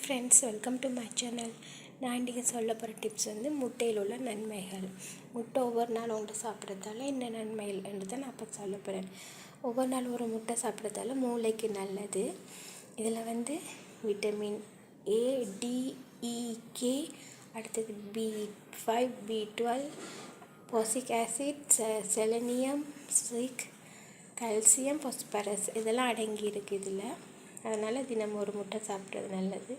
Friends, welcome to my channel. நான் இன்றைக்கி சொல்ல போகிற டிப்ஸ் முட்டையில் உள்ள நன்மைகள். முட்டை ஒவ்வொரு நாள் ஒன்று சாப்பிட்றதால என்ன நன்மைகள் என்றதை நான் இப்போ சொல்ல போகிறேன். ஒவ்வொரு நாள் ஒரு முட்டை சாப்பிட்றதால மூளைக்கு நல்லது. இதில் vitamin A, D, E, K, அடுத்தது B5, B12, folic acid, selenium, zinc, calcium, phosphorus இதெல்லாம் அடங்கி இருக்குது இதில். அதனால் தினம் ஒரு முட்டை சாப்பிட்றது நல்லது,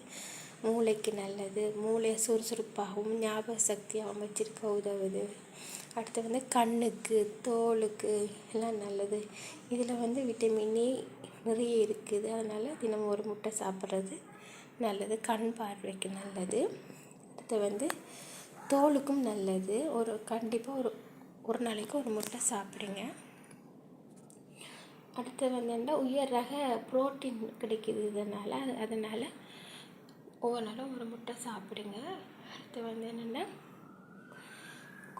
மூளைக்கு நல்லது. மூளையை சுறுசுறுப்பாகவும் ஞாபக சக்தியாகவும் வச்சுருக்க உதவுது. அடுத்து கண்ணுக்கு, தோலுக்கு எல்லாம் நல்லது. இதில் விட்டமின் ஏ நிறைய இருக்குது. அதனால் தினம் ஒரு முட்டை சாப்பிட்றது நல்லது, கண் பார்வைக்கு நல்லது. அடுத்து தோலுக்கும் நல்லது. கண்டிப்பாக ஒரு நாளைக்கு ஒரு முட்டை சாப்பிடுங்க. அடுத்து உயர் ரக புரோட்டீன் கிடைக்கிது அதனால் ஒவ்வொரு நாளும் ஒரு முட்டை சாப்பிடுங்க. அடுத்து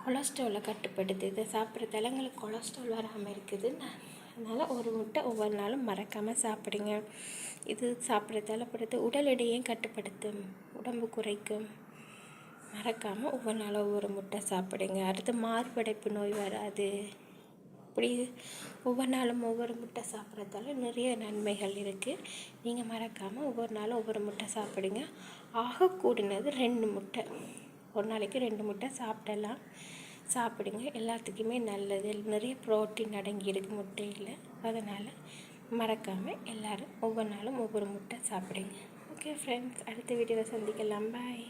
கொலஸ்ட்ராலை கட்டுப்படுத்து. இதை சாப்பிட்றதால எங்களுக்கு கொலஸ்ட்ரால் வராமல் இருக்குது. அதனால் ஒரு முட்டை ஒவ்வொரு நாளும் மறக்காமல் சாப்பிடுங்க. இது சாப்பிட்றதால உடல் எடையும் கட்டுப்படுத்தும், உடம்பு குறைக்கும். மறக்காமல் ஒவ்வொரு நாளும் ஒவ்வொரு முட்டை சாப்பிடுங்க. அடுத்து மார்படைப்பு நோய் வராது. இப்படி ஒவ்வொரு நாளும் ஒவ்வொரு முட்டை சாப்பிட்றதால நிறைய நன்மைகள் இருக்குது. நீங்கள் மறக்காமல் ஒவ்வொரு நாளும் ஒவ்வொரு முட்டை சாப்பிடுங்க. ஆக கூடினது 2 முட்டை, ஒரு நாளைக்கு 2 முட்டை சாப்பிடுங்க. எல்லாத்துக்குமே நல்லது. நிறைய புரோட்டீன் அடங்கி இருக்குது முட்டையில். அதனால் மறக்காமல் எல்லோரும் ஒவ்வொரு நாளும் ஒவ்வொரு முட்டை சாப்பிடுங்க. ஓகே ஃப்ரெண்ட்ஸ், அடுத்த வீடியோவில் சந்திக்கலாம். பாய்.